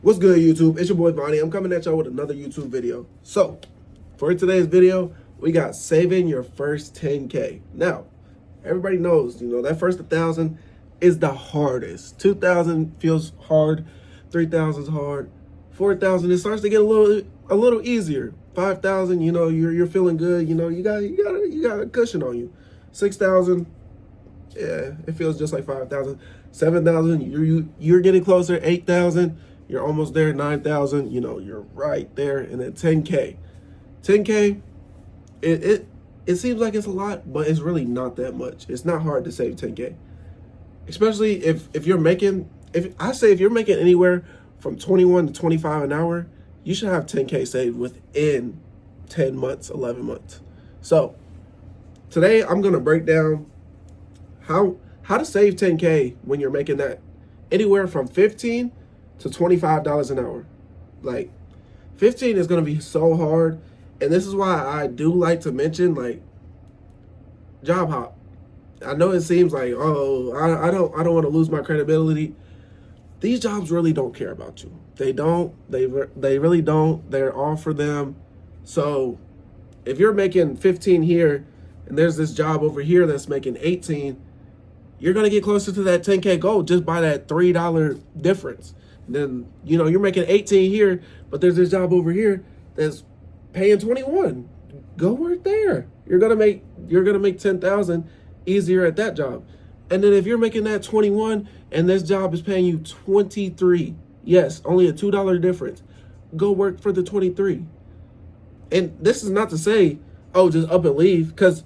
What's good, YouTube? It's your boy Vonnie. I'm coming at y'all with another YouTube video. So, for today's video, we got saving your first 10K. Now, everybody knows, that first 1,000 is the hardest. 2,000 feels hard. 3,000 is hard. 4,000 it starts to get a little easier. 5,000, you're feeling good. You got a cushion on you. 6,000, yeah, it feels just like 5,000. 7,000, you're getting closer. 8,000. You're almost there. 9,000, you're right there. And then 10K. 10K, it seems like it's a lot, but it's really not that much. It's not hard to save 10K. Especially if you're making, if you're making anywhere from 21 to 25 an hour, you should have 10K saved within 10 months, 11 months. So today I'm going to break down how to save 10K when you're making that anywhere from 15 to $25 an hour. Like 15 is going to be so hard. And this is why I do like to mention job hop. I know it seems like, oh, I don't want to lose my credibility. These jobs really don't care about you. They don't. They really don't. They're all for them. So if you're making 15 here and there's this job over here that's making 18, you're going to get closer to that 10K goal just by that $3 difference. Then, you're making 18 here, but there's this job over here that's paying 21. Go work there. You're gonna make 10,000 easier at that job. And then if you're making that 21 and this job is paying you 23, yes, only a $2 difference, go work for the 23. And this is not to say, oh, just up and leave, because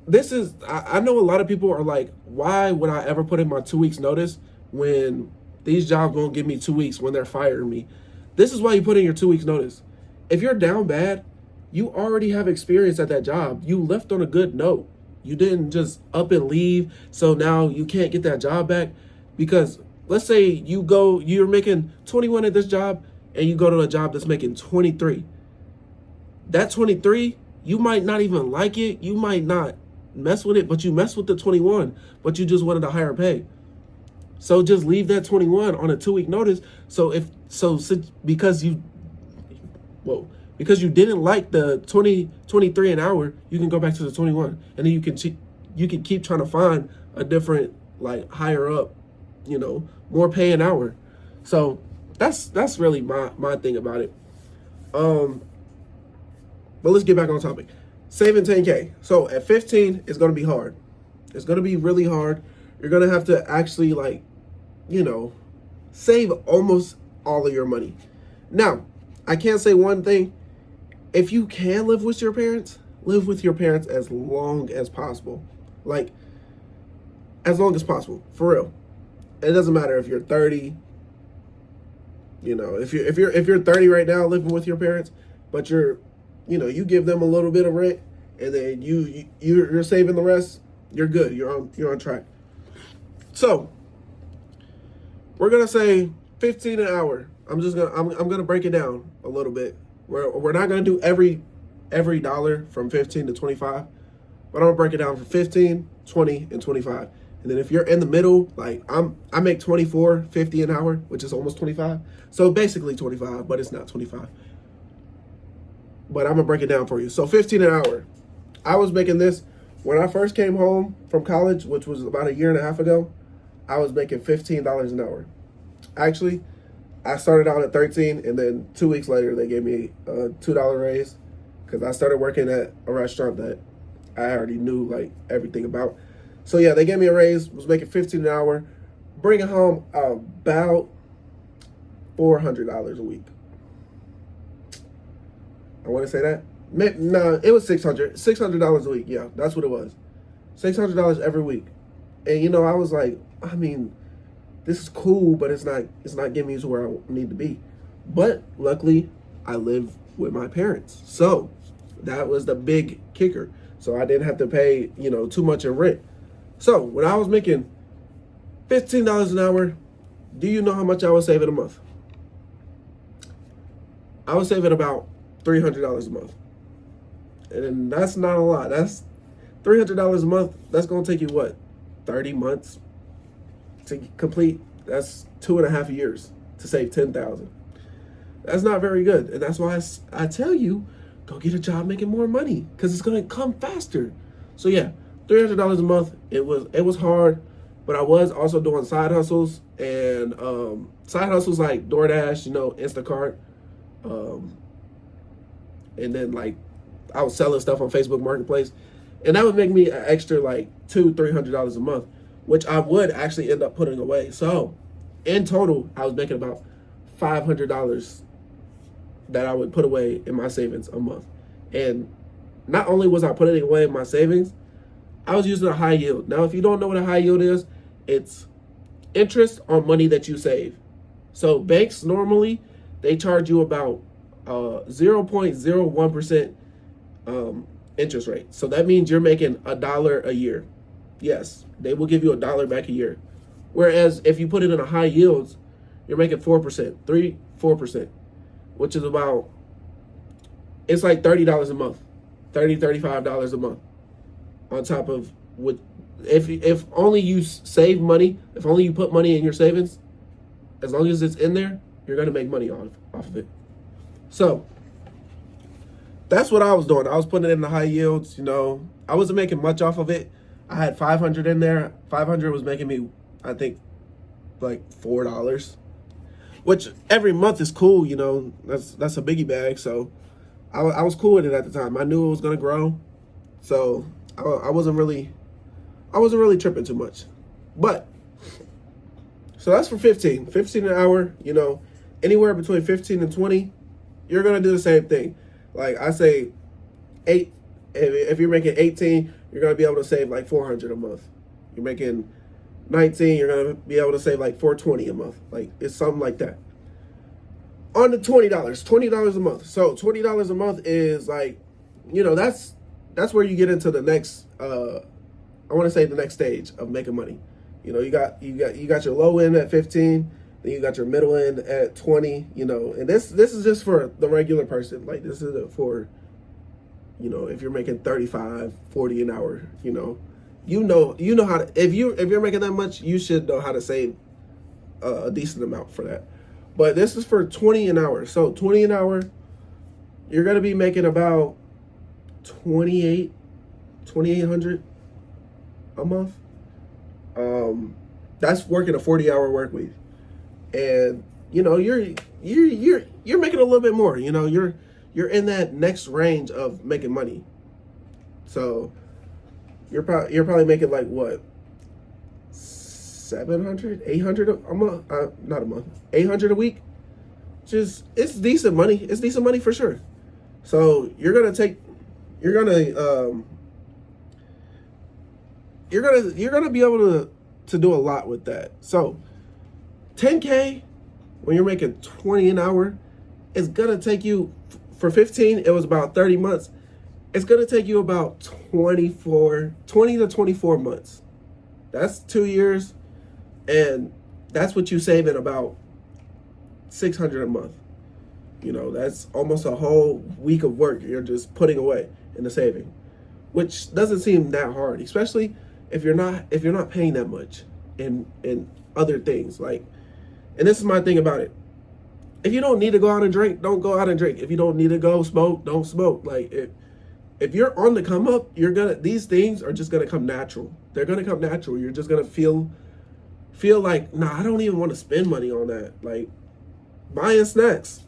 this is, I know a lot of people are like, why would I ever put in my 2 weeks notice when these jobs won't give me 2 weeks when they're firing me? This is why you put in your 2 weeks notice. If you're down bad, you already have experience at that job. You left on a good note. You didn't just up and leave, so now you can't get that job back. Because let's say you're making 21 at this job and you go to a job that's making 23. That 23, you might not even like it. You might not mess with it, but you mess with the 21, but you just wanted a higher pay. So just leave that 21 on a 2 week notice. Because you didn't like the 23 an hour, you can go back to the 21, and then you can keep trying to find a different, higher up, more pay an hour. So that's really my thing about it. But let's get back on topic. Saving 10K. So at 15, it's going to be hard. It's going to be really hard. You're going to have to actually save almost all of your money. Now, I can't say one thing. If you can live with your parents as long as possible. As long as possible, for real. It doesn't matter if you're 30. If you're 30 right now living with your parents, but you give them a little bit of rent and then you're saving the rest, you're good. You're on track. So, we're gonna say 15 an hour. I'm gonna break it down a little bit. We're not gonna do every dollar from 15 to 25, but I'm gonna break it down from 15, 20, and 25. And then if you're in the middle, I make 24.50 an hour, which is almost 25. So basically 25, but it's not 25. But I'm gonna break it down for you. So 15 an hour. I was making this when I first came home from college, which was about a year and a half ago. I was making $15 an hour. Actually, I started out at 13, and then 2 weeks later, they gave me a $2 raise because I started working at a restaurant that I already knew everything about. So yeah, they gave me a raise, was making 15 an hour, bringing home about $400 a week. I want to say that. No, it was $600 a week. Yeah, that's what it was. $600 every week. And I was like, this is cool, but it's not getting me to where I need to be. But luckily, I live with my parents. So that was the big kicker. So I didn't have to pay, too much in rent. So when I was making $15 an hour, do you know how much I was saving a month? I was saving about $300 a month. And that's not a lot. That's $300 a month. That's going to take you, 30 months to complete? That's 2.5 years. to save 10,000. That's not very good, and that's why I tell you, go get a job making more money because it's gonna come faster. So yeah, $300 a month. It was hard, but I was also doing side hustles and side hustles like DoorDash, Instacart, and then like I was selling stuff on Facebook Marketplace, and that would make me an extra like $200-300 a month, which I would actually end up putting away. So in total, I was making about $500 that I would put away in my savings a month. And not only was I putting away in my savings, I was using a high yield. Now, if you don't know what a high yield is, it's interest on money that you save. So banks normally, they charge you about 0.01% interest rate. So that means you're making $1 a year. Yes, they will give you $1 back a year. Whereas if you put it in a high yields, you're making 4%, 4%, which is about, it's like $30 a month, $35 a month on top of what, if only you save money, if only you put money in your savings, as long as it's in there, you're going to make money off of it. So that's what I was doing. I was putting it in the high yields. I wasn't making much off of it. I had 500 in there. 500 was making me, I think, like $4, which every month is cool. That's a biggie bag. So I was cool with it at the time. I knew it was going to grow. So I wasn't really tripping too much. But so that's for 15 an hour, anywhere between 15 and 20, you're going to do the same thing. Like I say, if you're making 18, you're going to be able to save like 400 a month. You're making 19, you're going to be able to save like 420 a month. Like it's something like that. On the $20 a month. So $20 a month is like, that's where you get into the next, I want to say the next stage of making money. You got your low end at 15, then you got your middle end at 20, and this is just for the regular person. Like this is for, if you're making 35, 40 an hour, you know how to, if you're making that much, you should know how to save a decent amount for that. But this is for 20 an hour. So 20 an hour, you're going to be making about 2,800 a month. That's working a 40-hour work week. And you're making a little bit more. You're in that next range of making money. So you're probably making like what, 700, 800 a month, not a month, 800 a week. It's decent money. It's decent money for sure. So you're gonna be able to do a lot with that. So 10K when you're making 20 an hour, it's gonna take you, for 15, it was about 30 months. It's gonna take you about 20 to 24 months. That's 2 years, and that's what you save in about $600 a month. That's almost a whole week of work you're just putting away in the saving, which doesn't seem that hard, especially if you're not paying that much in other things. Like, and this is my thing about it. If you don't need to go out and drink, don't go out and drink. If you don't need to go smoke, don't smoke. Like if you're on the come up, these things are just gonna come natural. They're gonna come natural. You're just gonna feel like, nah, I don't even want to spend money on that. Like buying snacks.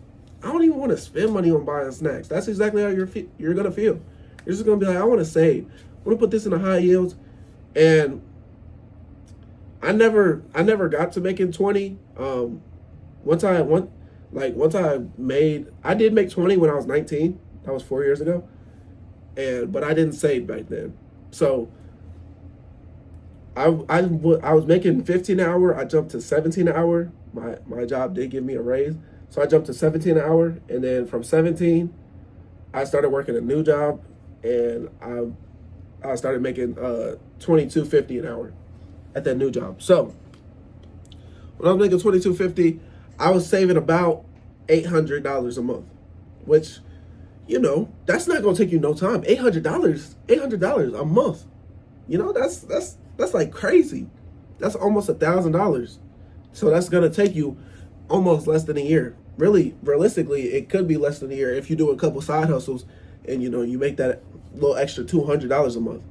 I don't even want to spend money on buying snacks. That's exactly how you're gonna feel. You're just gonna be like, I want to save. I want to put this in the high yields. And I never got to making 20. Once I did make 20 when I was 19. That was 4 years ago. But I didn't save back then. So I was making 15 an hour. I jumped to 17 an hour. My job did give me a raise. So I jumped to 17 an hour. And then from 17, I started working a new job, and I started making $22.50 an hour at that new job. So when I was making $22.50, I was saving about $800 a month, which, that's not gonna take you no time. $800 a month. That's like crazy. That's almost $1,000. So that's gonna take you almost less than a year. Really, realistically, it could be less than a year if you do a couple side hustles and you make that little extra $200 a month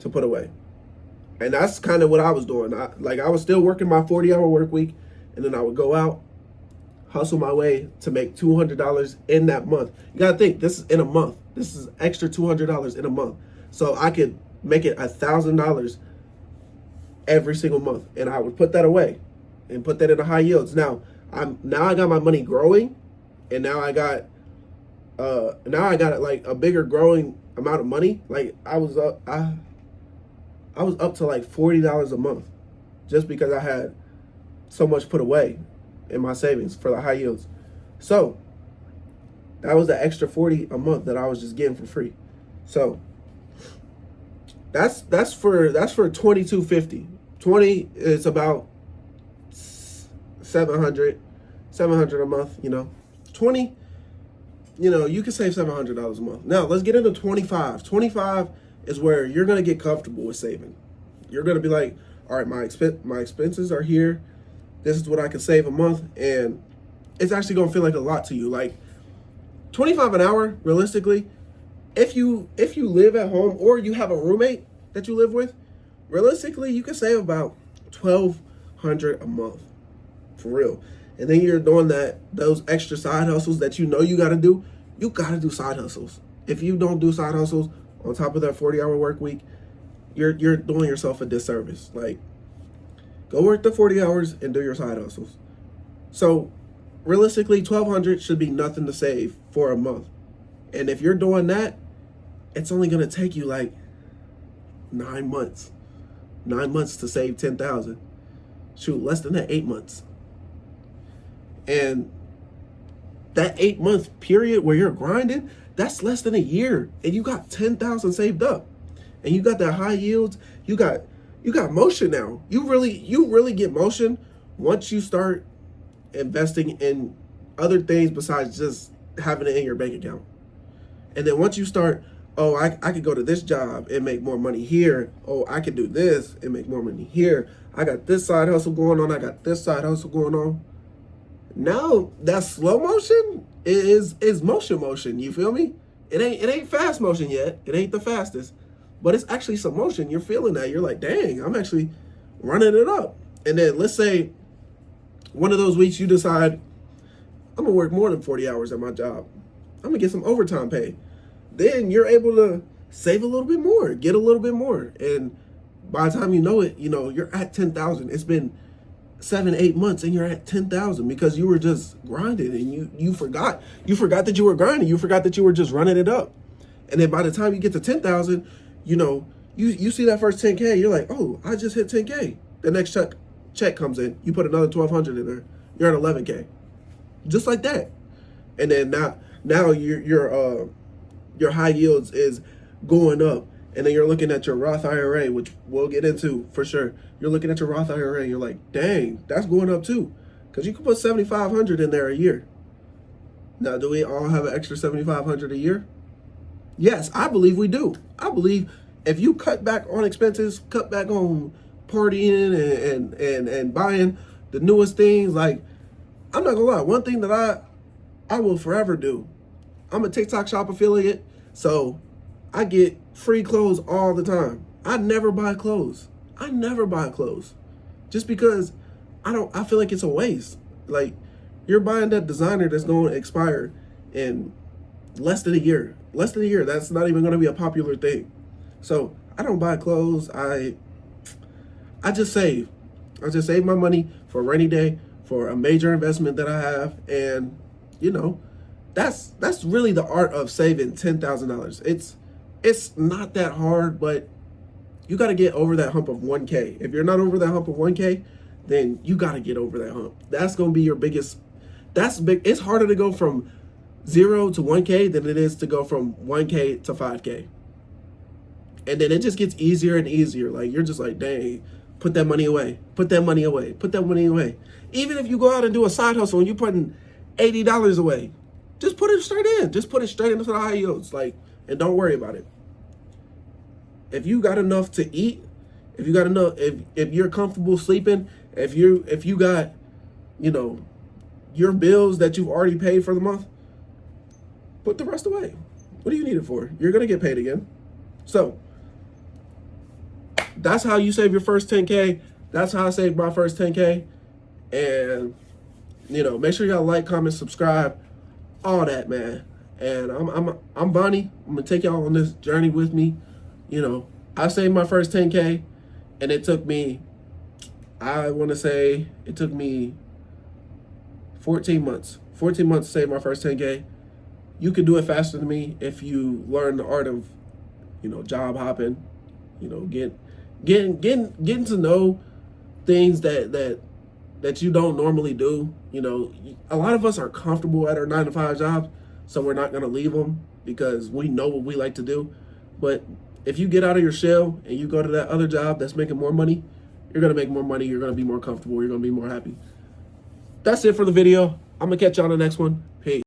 to put away. And that's kind of what I was doing. I was still working my 40-hour work week, and then I would go out, hustle my way to make $200 in that month. You gotta think, this is in a month. This is extra $200 in a month. So I could make it $1,000 every single month, and I would put that away and put that into high yields. Now I got my money growing, and now I got like a bigger growing amount of money. Like I was up to like $40 a month just because I had so much put away in my savings for the high yields. So that was the extra $40 a month that I was just getting for free. So that's for $2,250. 20 is about 700 a month, 20, you can save $700 a month. Now let's get into 25. 25 is where you're going to get comfortable with saving. You're going to be like, all right, my expenses are here. This is what I can save a month. And it's actually going to feel like a lot to you. Like 25 an hour, realistically, if you live at home or you have a roommate that you live with, realistically, you can save about $1,200 a month, for real. And then you're doing those extra side hustles that you got to do. You got to do side hustles. If you don't do side hustles on top of that 40-hour work week, you're doing yourself a disservice. Like, go work the 40 hours and do your side hustles. So, realistically, $1,200 should be nothing to save for a month. And if you're doing that, it's only going to take you like 9 months. 9 months to save $10,000. Shoot, less than that, 8 months. And that 8-month period where you're grinding, that's less than a year. And you got $10,000 saved up. And you got that high yields. You got motion now. You really get motion once you start investing in other things besides just having it in your bank account. And then once you start, oh, I could go to this job and make more money here. Oh, I could do this and make more money here. I got this side hustle going on. I got this side hustle going on. Now that slow motion is motion. You feel me? It ain't fast motion yet. It ain't the fastest, but it's actually some motion. You're feeling that. You're like, dang, I'm actually running it up. And then let's say one of those weeks you decide, I'm gonna work more than 40 hours at my job. I'm gonna get some overtime pay. Then you're able to save a little bit more, get a little bit more. And by the time you know it, you're at 10,000. It's been 7-8 months and you're at 10,000 because you were just grinding and you forgot that you were grinding. You forgot that you were just running it up. And then by the time you get to 10,000, you see that first 10K, you're like, oh, I just hit 10K. The next check comes in. You put another 1,200 in there. You're at 11K. Just like that. And then now your high yields is going up, and then you're looking at your Roth IRA, which we'll get into for sure. You're looking at your Roth IRA, and you're like, dang, that's going up too, because you can put $7,500 in there a year. Now, do we all have an extra $7,500 a year? Yes, I believe we do. I believe if you cut back on expenses, cut back on partying and buying the newest things, like, I'm not gonna lie, one thing that I will forever do, I'm a TikTok Shop affiliate, so I get free clothes all the time. I never buy clothes. Just because I feel like it's a waste. Like, you're buying that designer that's going to expire in less than a year. That's not even going to be a popular thing. So I don't buy clothes. I just save. I just save my money for a rainy day, for a major investment that I have, and that's really the art of saving $10,000. It's not that hard, but you got to get over that hump of 1K. If you're not over that hump of 1K, then you got to get over that hump. That's going to be your biggest. That's big. It's harder to go from 0 to 1K than it is to go from 1K to 5K. And then it just gets easier and easier. Like, you're just like, dang, put that money away. Even if you go out and do a side hustle and you're putting $80 away, just put it straight in. Just put it straight into the high yields. Like, and don't worry about it. If you got enough to eat, if you're comfortable sleeping, if you got, your bills that you've already paid for the month, put the rest away. What do you need it for? You're going to get paid again. So that's how you save your first 10K. That's how I saved my first 10K. And, you know, make sure y'all like, comment, subscribe, all that, man. And I'm Bonnie. I'm going to take y'all on this journey with me. You know, I saved my first 10K, and it took me, I want to say it took me 14 months. 14 months to save my first 10K. You can do it faster than me if you learn the art of, you know, job hopping, you know, getting to know things that you don't normally do. You know, a lot of us are comfortable at our 9-to-5 jobs, so we're not going to leave them because we know what we like to do. But if you get out of your shell and you go to that other job that's making more money, you're going to make more money. You're going to be more comfortable. You're going to be more happy. That's it for the video. I'm going to catch you on the next one. Peace.